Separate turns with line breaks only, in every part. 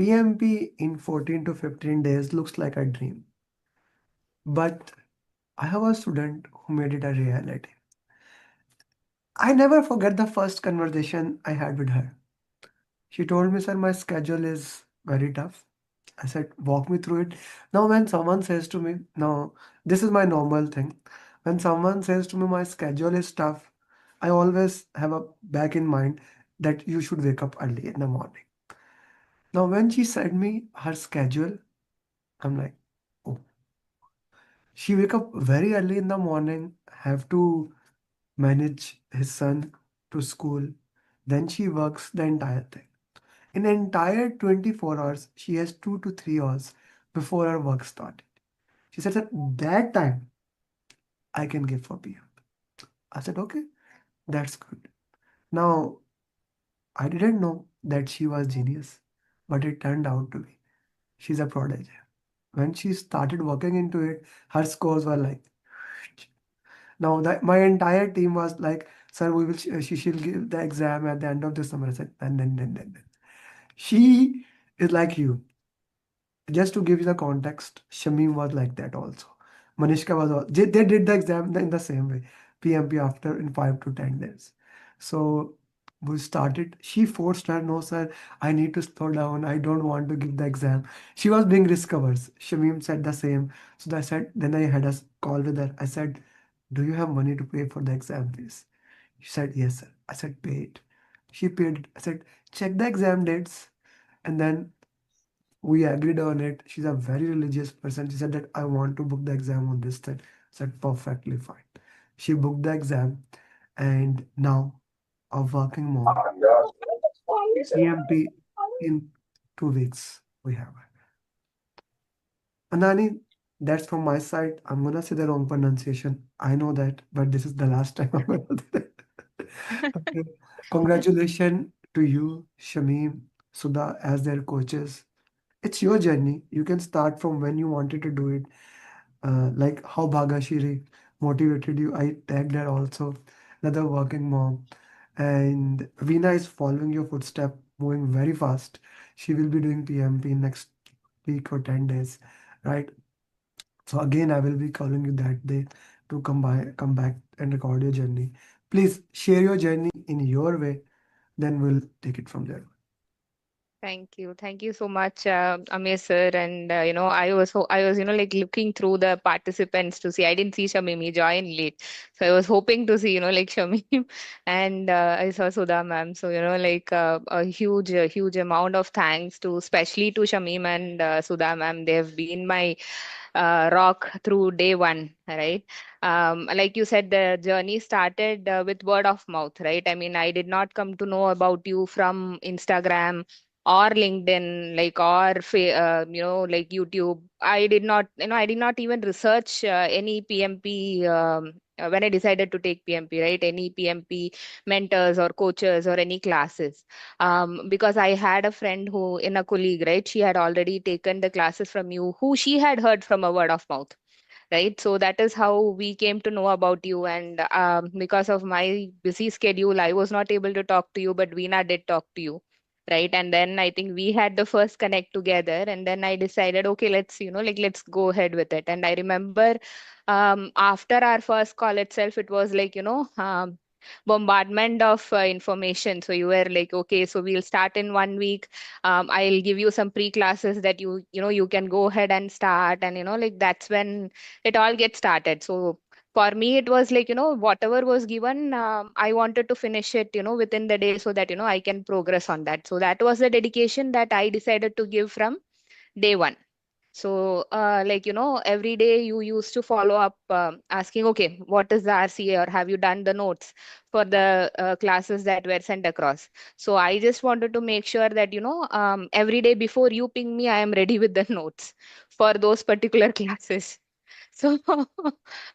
PMP in 14 to 15 days looks like a dream, but I have a student who made it a reality. I never forget the first conversation I had with her. She told me, sir, my schedule is very tough. I said, walk me through it. Now, when someone says to me, now, this is my normal thing. When someone says to me, my schedule is tough, I always have a back in mind that you should wake up early in the morning. Now, when she said me her schedule, I'm like, oh, she wake up very early in the morning, have to manage his son to school. Then she works the entire thing. In the entire 24 hours, she has 2 to 3 hours before her work started. She said that that time I can give for PM. I said, okay, that's good. Now, I didn't know that she was genius, but it turned out to be. She's a prodigy. When she started working into it, her scores were like, now that my entire team was like, sir, we will, she shall give the exam at the end of the summer. I said, then. She is like you. Just to give you the context, Shamim was like that also. Manishka was all, they did the exam in the same way, PMP after in 5 to 10 days. So we started. She forced her, no sir, I need to slow down. I don't want to give the exam. She was being risk averse. Shamim said the same. So I said, then I had a call with her. I said, do you have money to pay for the exam fees? She said, yes, sir. I said, pay it. She paid it. I said, check the exam dates. And then we agreed on it. She's a very religious person. She said that I want to book the exam on this day. I said perfectly fine. She booked the exam, and now a working mom, PMP in 2 weeks we have her. Anani, that's from my side. I'm gonna say the wrong pronunciation. I know that, but this is the last time I'm gonna do that. Okay. Congratulations to you, Shamim, Sudha, as their coaches. It's your journey. You can start from when you wanted to do it. Like how Bhagashiri motivated you. I tagged her also, another working mom. And Veena is following your footstep, moving very fast. She will be doing PMP next week or 10 days, right? So again, I will be calling you that day to come back and record your journey. Please share your journey in your way, then we'll take it from there.
Thank you. Thank you so much, Amir sir. And I was, like looking through the participants to see. I didn't see Shamim. He joined late, so I was hoping to see, like Shamim, and I saw Sudha ma'am. So like a huge amount of thanks to, especially to Shamim and Sudha ma'am. They have been my rock through day one, right? Like you said, the journey started with word of mouth, right? I mean, I did not come to know about you from Instagram or LinkedIn, like like YouTube. I did not even research any PMP. When I decided to take PMP, right? Any PMP mentors or coaches or any classes, because I had a friend who, in a colleague, right? She had already taken the classes from you, who she had heard from a word of mouth, right? So that is how we came to know about you. And because of my busy schedule, I was not able to talk to you, but Veena did talk to you, right? And then I think we had the first connect together, and then I decided, okay, let's like let's go ahead with it. And I remember after our first call itself, it was like bombardment of information. So you were like, okay, so we'll start in 1 week. I'll give you some pre classes that you can go ahead and start. And like that's when it all gets started. So for me it was like, whatever was given, I wanted to finish it within the day, so that I can progress on that. So that was the dedication that I decided to give from day one. So, like, every day you used to follow up, asking, okay, what is the RCA, or have you done the notes for the classes that were sent across? So I just wanted to make sure that, every day before you ping me, I am ready with the notes for those particular classes. So,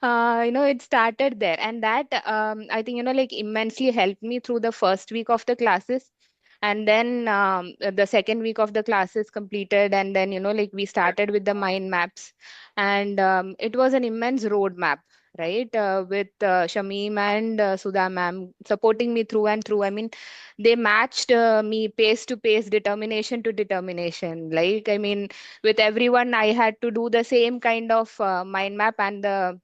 it started there. And that, I think, like immensely helped me through the first week of the classes. And then the second week of the class is completed, and then like we started with the mind maps, and it was an immense roadmap, right? With Shamim and Sudha ma'am supporting me through and through. I mean, they matched me pace to pace, determination to determination. Like, I mean, with everyone, I had to do the same kind of mind map and the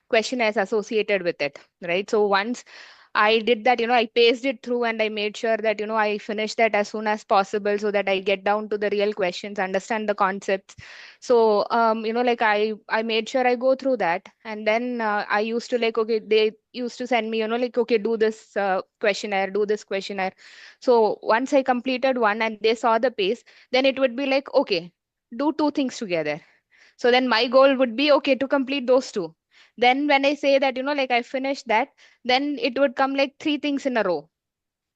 questionnaires associated with it, right? So once I did that, I paced it through and I made sure that, I finish that as soon as possible so that I get down to the real questions, understand the concepts. So, like I made sure I go through that. And then I used to like, okay, they used to send me, like, okay, do this questionnaire, do this questionnaire. So once I completed one and they saw the pace, then it would be like, okay, do two things together. So then my goal would be, okay, to complete those two. Then when I say that, like I finished that, then it would come like three things in a row,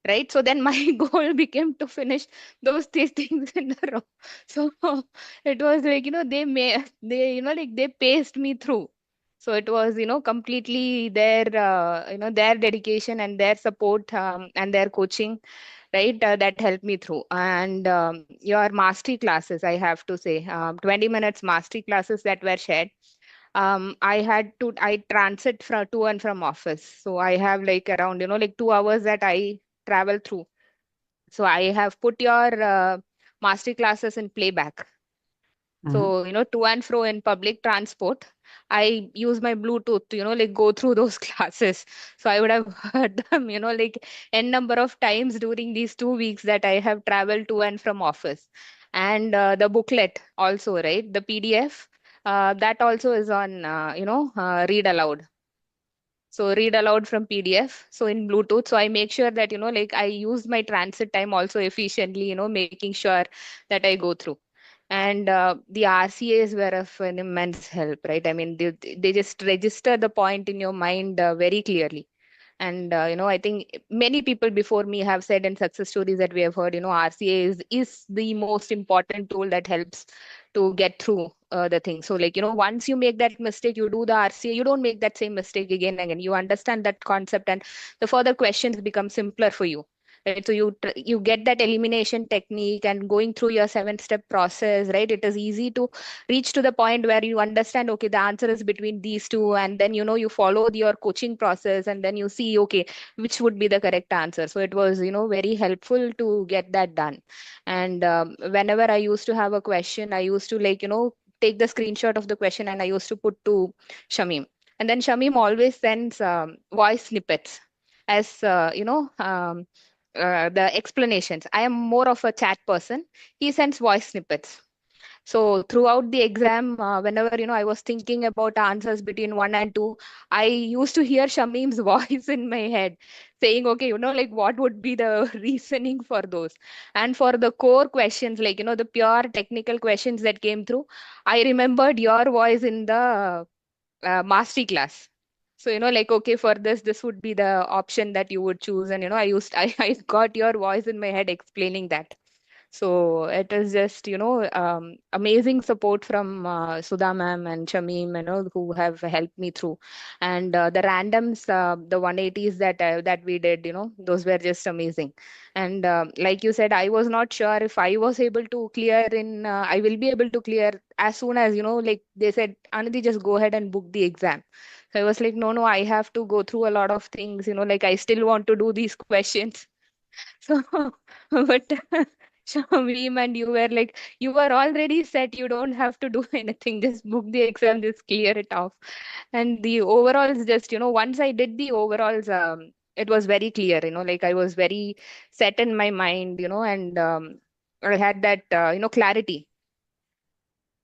right? So then my goal became to finish those three things in a row. So it was like, they paced me through. So it was, completely their, their dedication and their support, and their coaching, right, that helped me through. And your mastery classes, I have to say, 20 minutes mastery classes that were shared. I transit from to and from office. So I have like around, like 2 hours that I travel through. So I have put your master classes in playback.
Mhm.
So, to and fro in public transport, I use my Bluetooth to, like go through those classes. So I would have heard them, like n number of times during these 2 weeks that I have traveled to and from office. And the booklet also, right? The PDF, that also is on, read aloud. So read aloud from PDF. So in Bluetooth, so I make sure that, like I use my transit time also efficiently, making sure that I go through. And the RCAs were of an immense help, right? I mean, they just register the point in your mind very clearly. And I think many people before me have said in success stories that we have heard, RCA is the most important tool that helps to get through the thing. So like, once you make that mistake, you do the RCA, you don't make that same mistake again and again. You understand that concept, and the further questions become simpler for you. Right, so you get that elimination technique and going through your 7-step process, right? It is easy to reach to the point where you understand, okay, the answer is between these two, and then you follow your coaching process, and then you see, okay, which would be the correct answer. So it was, very helpful to get that done. And whenever I used to have a question, I used to like, take the screenshot of the question and I used to put to Shamim. And then Shamim always sends voice snippets as, the explanations. I am more of a chat person. He sends voice snippets. So throughout the exam, whenever I was thinking about answers between one and two, I used to hear Shamim's voice in my head saying, "Okay, like what would be the reasoning for those?" And for the core questions, like the pure technical questions that came through, I remembered your voice in the mastery class. So like, okay, for this would be the option that you would choose, and I got your voice in my head explaining that. So it is just, amazing support from Sudha ma'am and Shamim, who have helped me through. And the randoms, the 180s that we did, those were just amazing. And like you said, I was not sure if I was able to clear I will be able to clear as soon as, like they said, Anandhi, just go ahead and book the exam. So I was like, no, I have to go through a lot of things, like I still want to do these questions. So, but Shamim and you were like, you were already set. You don't have to do anything. Just book the exam, just clear it off. And the overalls, just, once I did the overalls, it was very clear, like I was very set in my mind, and I had that, clarity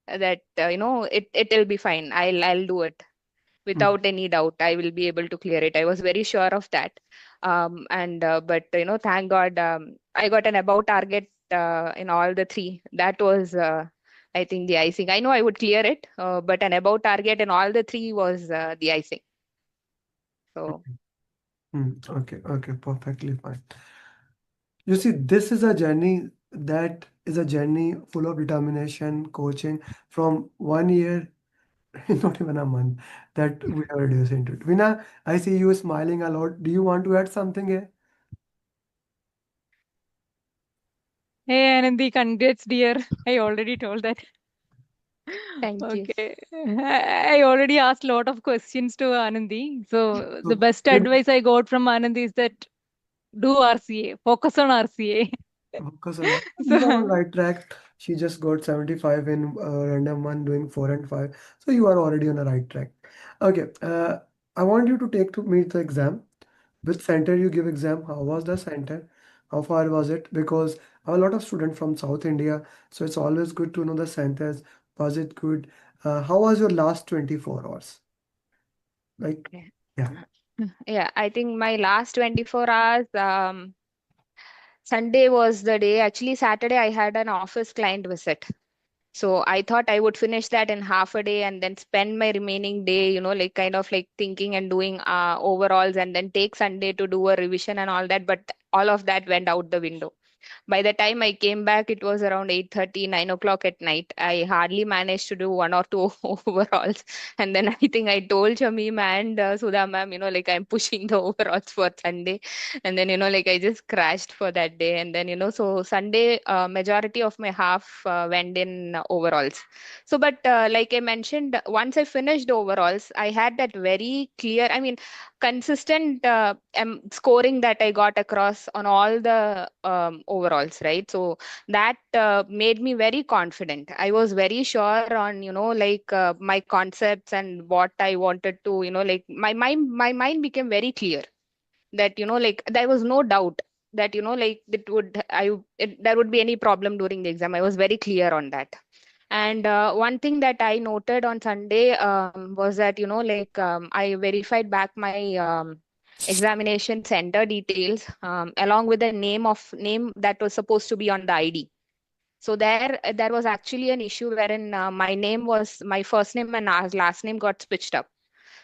that, it'll be fine. I'll do it
Mhm.
without any doubt. I will be able to clear it. I was very sure of that. And but thank God, I got an above target in all the three. That was, I think, the icing. I know I would clear it, but an above target in all the three was the icing. So
Okay, okay, perfectly fine. You see, this is a journey that is a journey full of determination, coaching from 1 year, not even a month, that we have reduced into it. Vina, I see you smiling a lot. Do you want to add something here?
Hey Anandi, congrats, dear. I already told that.
Thank you.
Okay. I already asked a lot of questions to Anandi. So the
So
best
it
advice I got from Anandi is that do RCA, focus on RCA.
focus on that. You are on
So
right track. She just got 75 in random one doing 4 and 5. So you are already on the right track. Okay. I want you to take to me the exam. Which center you give exam? How was the center? How far was it? Because I have a lot of students from South India, so it's always good to know the centers. Was it good? How was your last 24 hours? Like,
Okay.
yeah.
Yeah, I think my last 24 hours, Sunday was the day. Actually, Saturday I had an office client visit. So I thought I would finish that in half a day and then spend my remaining day, like kind of like thinking and doing overalls and then take Sunday to do a revision and all that. But all of that went out the window. By the time I came back, it was around 8:30, 9 o'clock at night. I hardly managed to do one or two overalls. And then I think I told Shamim and Sudha ma'am, like I'm pushing the overalls for Sunday. And then, like I just crashed for that day. And then, so Sunday, majority of my half went in overalls. So, but like I mentioned, once I finished overalls, I had that very clear, I mean, consistent scoring that I got across on all the overalls, right? So that made me very confident. I was very sure on, like my concepts and what I wanted to, like my mind became very clear that, like there was no doubt that, like there would be any problem during the exam. I was very clear on that. And one thing that I noted on Sunday was that, I verified back my examination center details along with the name that was supposed to be on the ID. So there was actually an issue wherein my name was my first name and last name got switched up.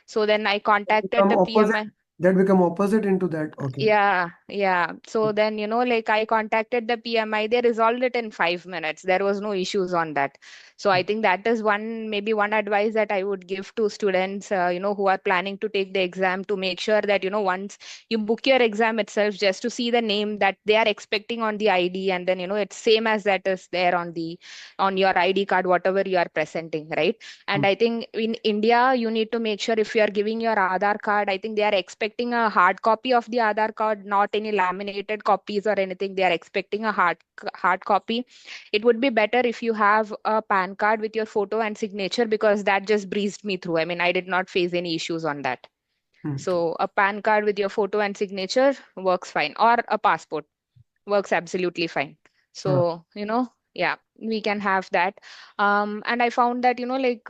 So then I contacted
Become
the
opposite.
PMI.
That become opposite into that. Okay.
Yeah, yeah. So then, like I contacted the PMI, they resolved it in 5 minutes. There was no issues on that. So I think that is maybe one advice that I would give to students, who are planning to take the exam to make sure that, once you book your exam itself, just to see the name that they are expecting on the ID, and then, it's same as that is there on your ID card, whatever you are presenting, right? And
Mm,
I think in India, you need to make sure if you are giving your Aadhaar card, I think they are expecting a hard copy of the Aadhaar card, not any laminated copies or anything. They are expecting a hard copy. It would be better if you have a PAN card with your photo and signature, because that just breezed me through. I mean, I did not face any issues on that.
mm,
So a PAN card with your photo and signature works fine, or a passport works absolutely fine.
yeah.
So, yeah, we can have that. And I found that, like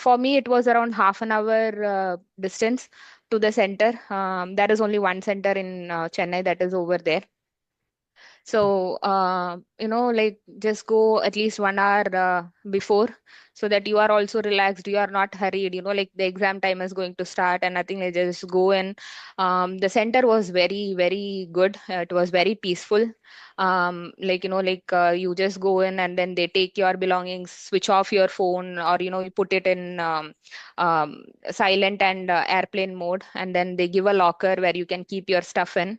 for me, it was around half an hour distance to the center. There is only one center in Chennai that is over there. So, like just go at least 1 hour before, so that you are also relaxed, you are not hurried, like the exam time is going to start and nothing, like just go in. The center was very, very good. It was very peaceful. Like, you just go in and then they take your belongings, switch off your phone, or, you put it in silent and airplane mode, and then they give a locker where you can keep your stuff in,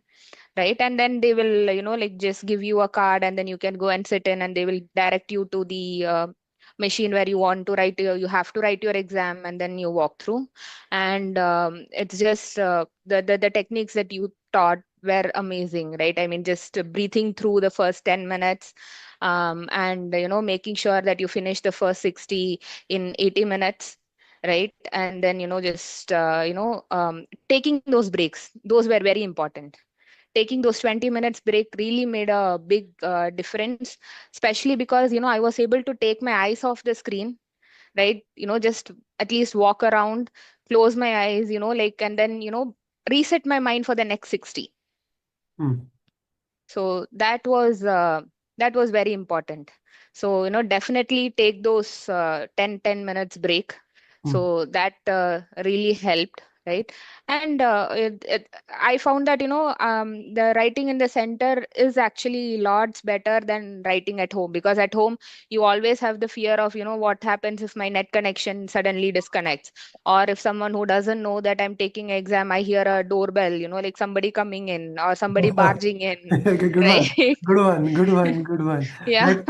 right? And then they will, like just give you a card, and then you can go and sit in, and they will direct you to the machine where you want to write you have to write your exam, and then you walk through. And it's just the techniques that you taught were amazing, right? I mean, just breathing through the first 10 minutes, and making sure that you finish the first 60 in 80 minutes, right? And then, just taking those breaks, those were very important. Taking those 20 minutes break really made a big difference, especially because, I was able to take my eyes off the screen, right? Just at least walk around, close my eyes, like, and then, reset my mind for the next 60.
Mm,
So that was very important. So, definitely take those 10 minutes break.
mm,
So that really helped right? And I found that, the writing in the center is actually lots better than writing at home, because at home you always have the fear of, what happens if my net connection suddenly disconnects, or if someone who doesn't know that I'm taking exam, I hear a doorbell, like somebody coming in or somebody barging in,
Okay, good
right?
one. Good one. Good one. Good one.
Yeah.
Like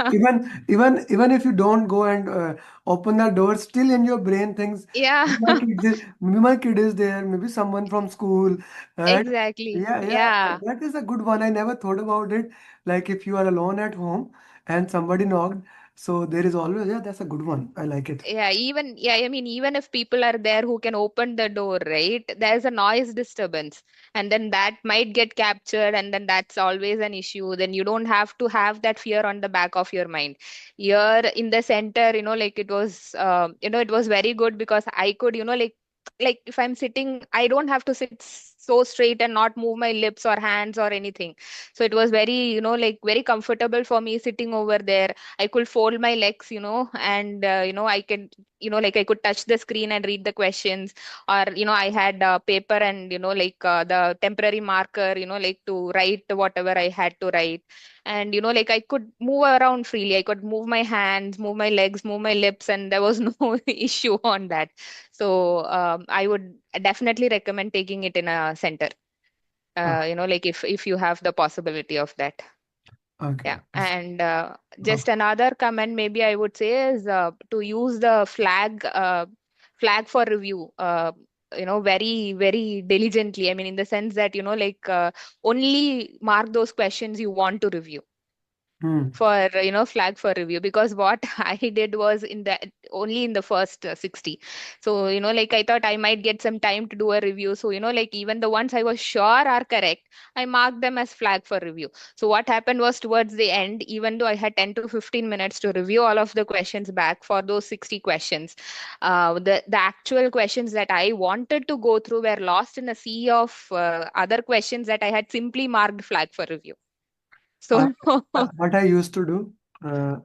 even if you don't go and open the door, still in your brain thinks
Yeah.
maybe my kid is there, maybe someone from school. And
Exactly.
yeah,
Yeah.
that is a good one. I never thought about it. Like if you are alone at home and somebody knocked, so there is always, yeah, that's a good one. I like it.
Yeah, I mean, even if people are there who can open the door, right? There's a noise disturbance, and then that might get captured, and then that's always an issue. Then you don't have to have that fear on the back of your mind. Here in the center, like it was, it was very good, because I could, like if I'm sitting, I don't have to sit so straight and not move my lips or hands or anything. So it was very, like very comfortable for me sitting over there. I could fold my legs, and I could, like I could touch the screen and read the questions, or I had paper and like the temporary marker, like to write whatever I had to write, and like I could move around freely. I could move my hands, move my legs, move my lips, and there was no issue on that. So I would definitely recommend taking it in a center.
Oh,
Like if you have the possibility of that.
okay.
Yeah, and
Oh.
just another comment maybe I would say is to use the flag for review. Very very diligently. I mean, in the sense that like only mark those questions you want to review
Hmm.
for flag for review, because what I did was in the only in the first 60. So like I thought I might get some time to do a review, so like even the ones I was sure are correct, I marked them as flag for review. So what happened was, towards the end, even though I had 10 to 15 minutes to review all of the questions back for those 60 questions, the actual questions that I wanted to go through were lost in a sea of other questions that I had simply marked flag for review.
Uh,
So
what I used to do, uh,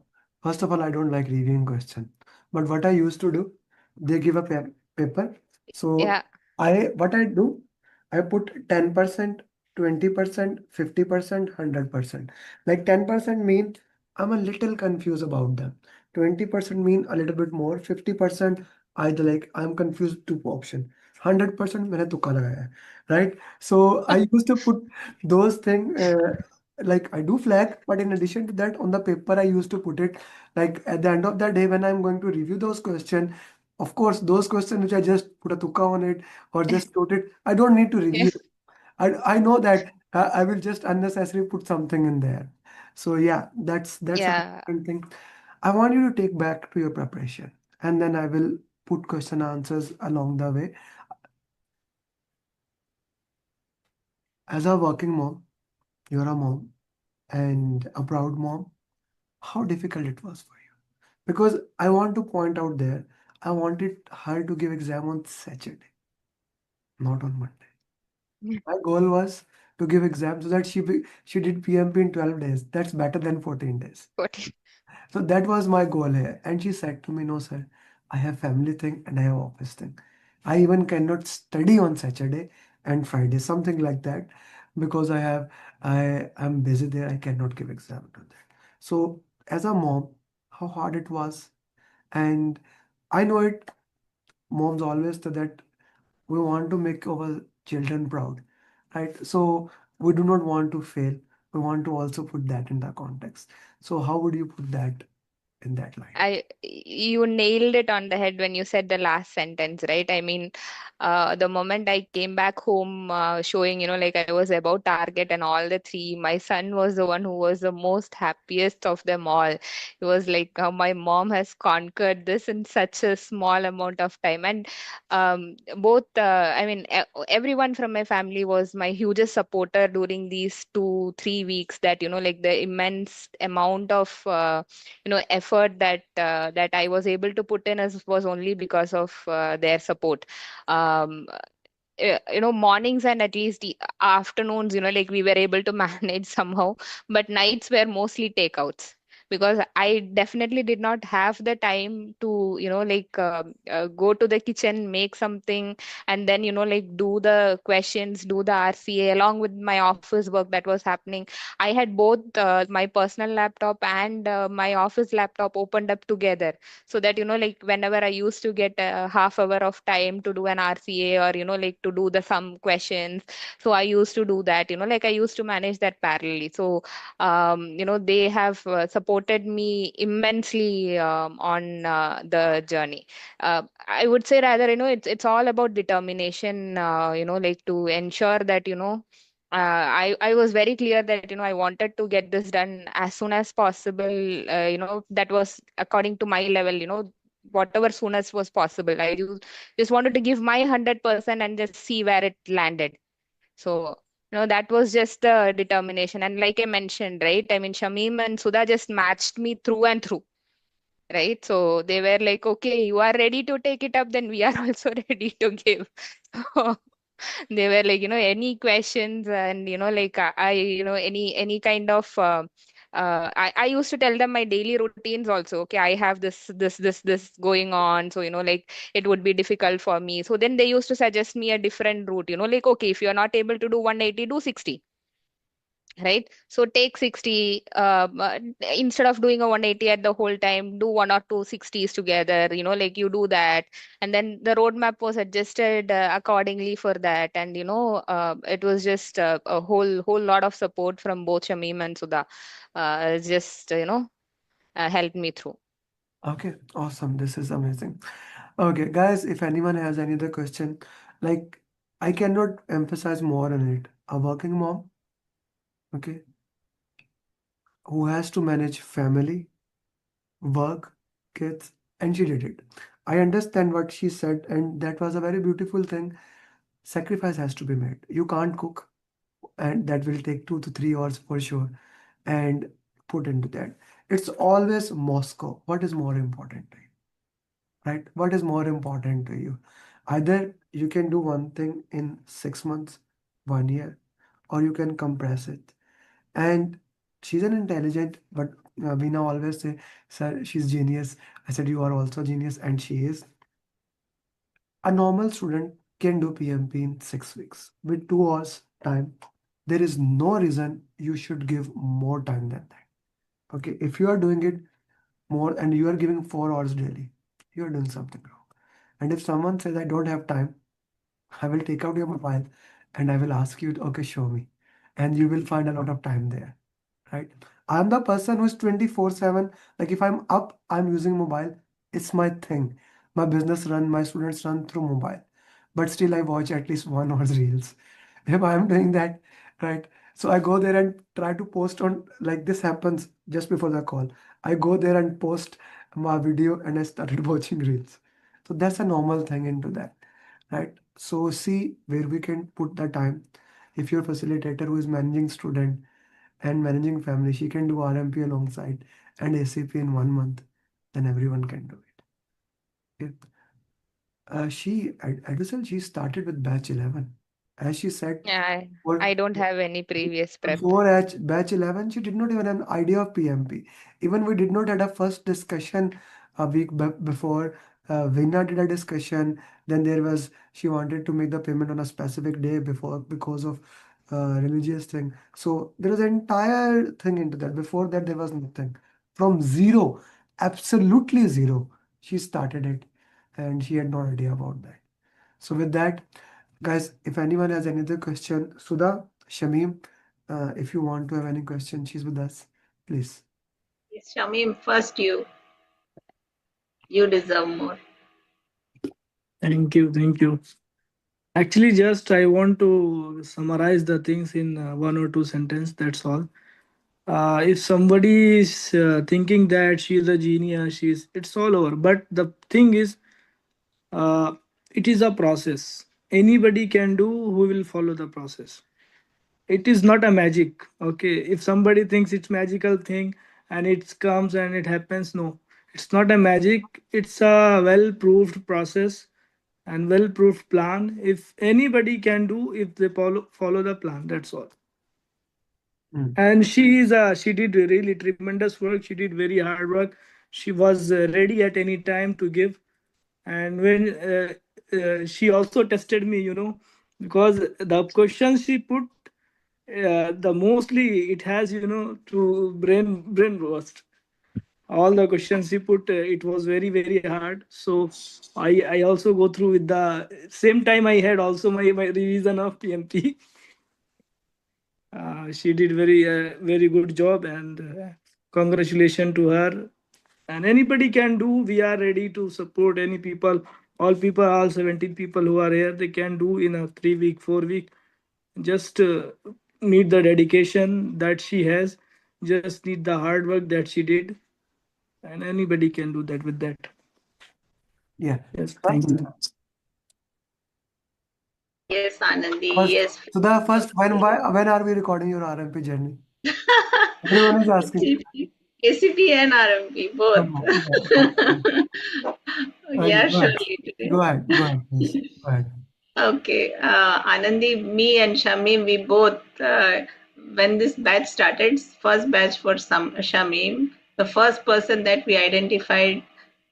first of all, I don't like reviewing question. But what I used to do, they give a paper. So
yeah.
what I do, I put 10%, 20%, 50%, 100%. Like 10% mean I'm a little confused about them. 20% mean a little bit more. 50% either like I'm confused two option. 100% मैंने तुक्का लगाया है, right? So I used to put those things. Like I do flag, but in addition to that, on the paper I used to put it like at the end of the day when I'm going to review those questions. Of course, those questions which I just put a tuka on it or just wrote it, I don't need to
Yeah.
review. I know that I will just unnecessarily put something in there. So yeah, that's a
Yeah.
different thing. I want you to take back to your preparation, and then I will put question answers along the way. As a working mom, you're a mom and a proud mom. How difficult it was for you? Because I want to point out there, I wanted her to give exam on Saturday, not on Monday. My goal was to give exam so that she did PMP in 12 days. That's better than 14 days.
What?
So that was my goal here. And she said to me, no, sir, I have family thing and I have office thing. I even cannot study on Saturday and Friday, something like that, because I am busy there. I cannot give exam to that. So as a mom, how hard it was. And I know it, moms always say that we want to make our children proud, right? So we do not want to fail. We want to also put that in the context. So how would you put that in that line?
You nailed it on the head when you said the last sentence, right? I mean, the moment I came back home, showing, like I was about target and all the three, my son was the one who was the most happiest of them all. It was like, my mom has conquered this in such a small amount of time. And both, I mean, everyone from my family was my hugest supporter during these 2, 3 weeks, that, like the immense amount of, effort that I was able to put in was only because of their support. um Mornings and at least the afternoons, like we were able to manage somehow, but nights were mostly takeouts. because I definitely did not have the time to, go to the kitchen, make something, and then, like do the questions, do the RCA along with my office work that was happening. I had both my personal laptop and my office laptop opened up together, so that, like whenever I used to get a half hour of time to do an RCA, or, like to do the some questions, so I used to do that, like I used to manage that parallelly. So they have supported me immensely on the journey. I would say rather, it's all about determination, like to ensure that, I was very clear that, I wanted to get this done as soon as possible. That was according to my level, whatever soon as was possible. I just wanted to give my 100% and just see where it landed. So, that was just the determination. And like I mentioned, right? I mean, Shamim and Sudha just matched me through and through, right? So they were like, okay, you are ready to take it up, then we are also ready to give. So they were like, any questions, and, any kind of I used to tell them my daily routines also. Okay, I have this going on. So, it would be difficult for me. So then they used to suggest me a different route, like, okay, if you're not able to do 180, do 60, right? So take 60, instead of doing a 180 at the whole time, do one or two 60s together, like you do that. And then the roadmap was adjusted accordingly for that. And, it was just a whole lot of support from both Shamim and Sudha. Just, helped me through.
Okay, awesome. This is amazing. Okay, guys, if anyone has any other question, like I cannot emphasize more on it. A working mom, okay, who has to manage family, work, kids, and she did it. I understand what she said, and that was a very beautiful thing. Sacrifice has to be made. You can't cook, and that will take 2 to 3 hours for sure. And put into that. It's always Moscow. What is more important to you? Right? What is more important to you? Either you can do one thing in 6 months, 1 year, or you can compress it. And she's an intelligent, but Veena always say, "Sir, she's genius." I said, "You are also genius," and she is. A normal student can do PMP in 6 weeks with 2 hours time. There is no reason you should give more time than that. Okay, if you are doing it more and you are giving 4 hours daily, you are doing something wrong. And if someone says, I don't have time, I will take out your mobile and I will ask you, okay, show me. And you will find a lot of time there, right? I'm the person who's 24/7. Like if I'm up, I'm using mobile. It's my thing. My business run, my students run through mobile. But still I watch at least 1 hour's reels. If I'm doing that, right? So I go there and try to post on, like this happens just before the call. I go there and post my video and I started watching reels. So that's a normal thing into that, right? So see where we can put the time. If your facilitator who is managing student and managing family, she can do RMP alongside and ACP in 1 month, then everyone can do it. Okay? She started with batch 11. As she said,
Yeah,
for
I don't have any previous prep.
before batch 11, she did not even have an idea of PMP. Even we did not had a first discussion a week before. Veena did a discussion. Then there was, she wanted to make the payment on a specific day before because of religious thing. So there was an entire thing into that. Before that, there was nothing. From zero, absolutely zero, she started it and she had no idea about that. So with that, guys, if anyone has any other question, Sudha, Shamim, if you want to have any question, she's with us. Please.
Yes, Shamim, first you deserve more.
Thank you, thank you. Actually, just I want to summarize the things in one or two sentence. That's all. If somebody is thinking that she is a genius, she's it's all over. But the thing is, uh, it is a process. Anybody can do who will follow the process. It is not a magic. Okay, if somebody thinks it's magical thing and it comes and it happens, no, it's not a magic. It's a well proved process and well proved plan. If anybody can do, if they follow the plan, that's all.
Mm.
And she did really tremendous work. She did very hard work. She was ready at any time to give. And when she also tested me, because the questions she put, the mostly it has, to brain roast. All the questions she put, it was very hard. So I also go through with the same time. I had also my revision of PMP. She did very good job, and congratulations to her. And anybody can do. We are ready to support any people. All people, all 17 people who are here, they can do in a 3 week, 4 week. Just need the dedication that she has. Just need the hard work that she did, and anybody can do that with that.
Yeah.
Yes,
Right.
thank you.
Yes, Anandi.
First,
Yes.
so the first, when are we recording your RMP journey? Everyone is asking.
KCP and RMP both.
Yeah. Okay,
Yeah, surely today.
go ahead, please. Go ahead.
Okay, Anandi, me and Shamim, we both, when this batch started, first batch for some Shamim, the first person that we identified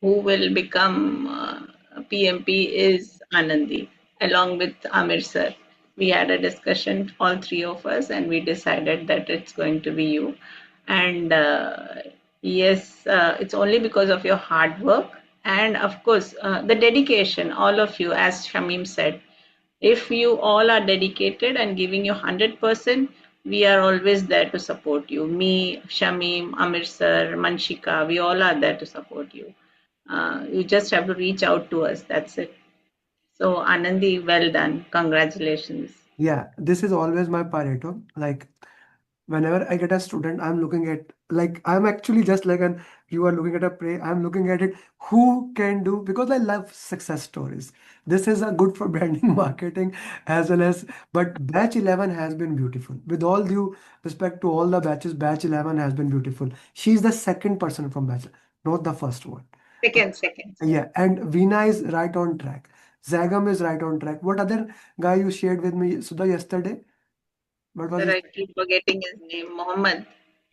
who will become PMP is Anandi, along with Amir sir. We had a discussion, all three of us, and we decided that it's going to be you. And yes, it's only because of your hard work and, of course, the dedication, all of you, as Shamim said, if you all are dedicated and giving you 100%, we are always there to support you. Me, Shamim, Amir sir, Manshika, we all are there to support you. You just have to reach out to us. That's it. So, Anandi, well done. Congratulations.
Yeah, this is always my Pareto. Like whenever I get a student, I'm looking at like I'm actually just like an you are looking at a prey. I'm looking at it. Who can do because I love success stories. This is a good for branding, marketing as well as. But batch 11 has been beautiful. With all due respect to all the batches, batch 11 has been beautiful. She's the second person from batch, not the first one.
Second.
Yeah, and Veena is right on track. Zagam is right on track. What other guy you shared with me, Sudha, yesterday? What was
Sir,
his?
I keep forgetting his name. Mohammed.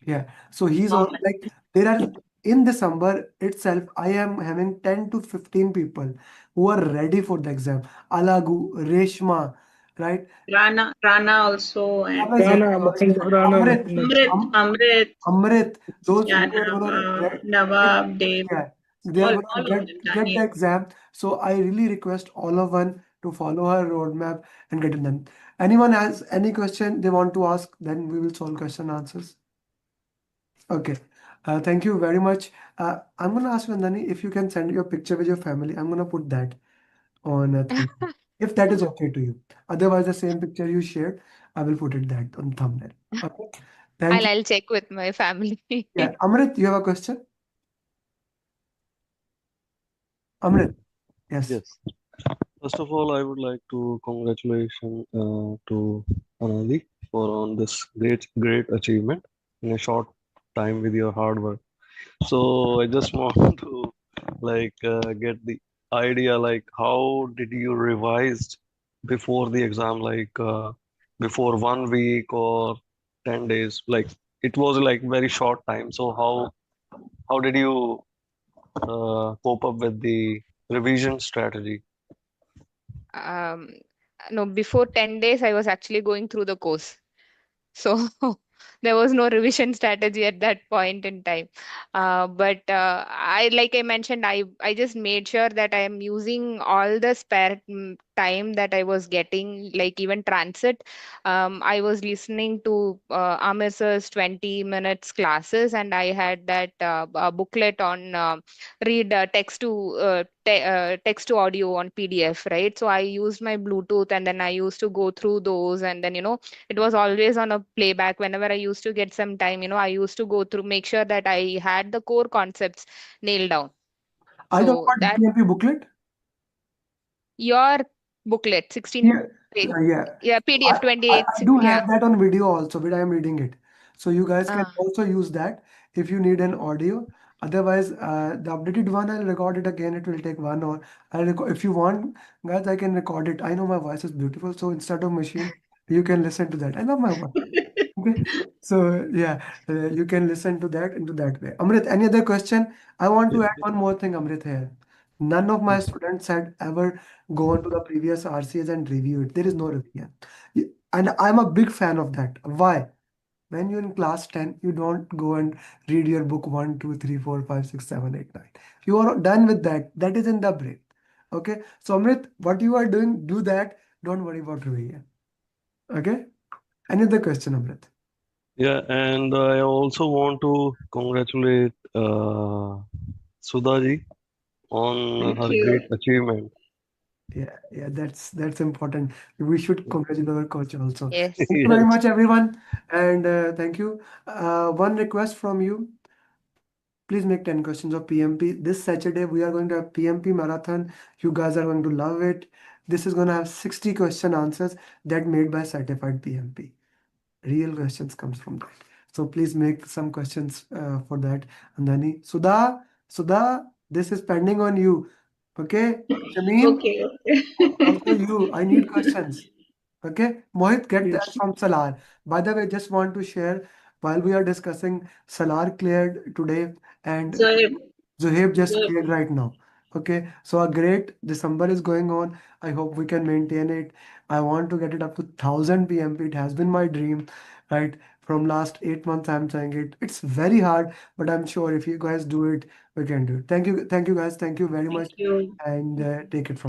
Yeah. So he's all
Mohammed.
like there are in December itself, I am having 10 to 15 people who are ready for the exam. Alagu, Reshma, right?
Rana also, and
Rana is ready also.
Rana
Amrit,
Muhammad.
Amrit,
Amrit, those
yeah,
who are gonna
Nawab, Dave,
yeah, they are
all
gonna
of them,
get
Daniel.
the exam. So I really request all of one to follow her roadmap and get it done. Anyone has any question they want to ask, then we will solve question answers. Okay. Thank you very much. I'm gonna ask Vandani if you can send your picture with your family. I'm gonna put that on a thing. If that is okay to you. Otherwise, the same picture you shared, I will put it that on thumbnail. Okay. Thank you.
I'll check with my family.
Yeah, Amrit, you have a question? Amrit, yes.
Yes. First of all, I would like to congratulation to Anandi for on this great achievement in a short time with your hard work. So I just want to get the idea like how did you revised before the exam before 1 week or 10 days like it was like very short time. So how did you cope up with the revision strategy?
Um, no, before 10 days, I was actually going through the course. So there was no revision strategy at that point in time. But I, like I mentioned, I just made sure that I am using all the spare time that I was getting, like even transit. I was listening to Amir sir's 20 minutes classes, and I had that booklet on read text to audio on PDF, right? So I used my Bluetooth, and then I used to go through those, and then it was always on a playback. Whenever I used to get some time, I used to go through, make sure that I had the core concepts nailed down.
Are you talking
So
about
that
DPMP booklet?
your booklet, 16
Yeah,
page,
yeah.
yeah,
I,
PDF
I
28,
I do
yeah.
have that on video also, but I am reading it. So you guys can
Uh,
also use that if you need an audio. Otherwise, the updated one, I'll record it again. It will take 1 hour. If you want, guys, I can record it. I know my voice is beautiful, so instead of machine, you can listen to that. I love my voice. Okay. So yeah, you can listen to that into that way. Amrit, any other question? I want to
Yeah,
add one more thing, Amrit, here. None of my students had ever gone to the previous RCS and reviewed it. There is no review. And I'm a big fan of that. Why? When you're in class 10, you don't go and read your book 1, 2, 3, 4, 5, 6, 7, 8, 9. You are done with that. That is in the brain. Okay. So Amrit, what you are doing, do that. Don't worry about review. Okay. Any other question, Amrit?
yeah, and I also want to congratulate Sudha on
Thank
her great
you.
achievement.
Yeah, yeah, that's important. We should congratulate our coach also.
Yes.
Thank you very
Yes.
much, everyone, and thank you. One request from you: please make 10 questions of PMP. This Saturday we are going to have PMP marathon. You guys are going to love it. This is going to have 60 question answers that made by certified PMP. Real questions comes from that. So please make some questions for that. And then Sudha, this is pending on you. Okay, Shamim.
Okay, okay.
Also you, I need questions. Okay, Mohit, get that
Yes.
from Salar. By the way, just want to share while we are discussing, Salar cleared today and
Zoe,
Zuhaib just
Zoe,
cleared right now. Okay, so a great December is going on. I hope we can maintain it. I want to get it up to 1000 PMP. It has been my dream, right? From last 8 months, I'm saying it. It's very hard, but I'm sure if you guys do it, we can do it. Thank you guys. Thank you very
thank
much,
you.
and take it from.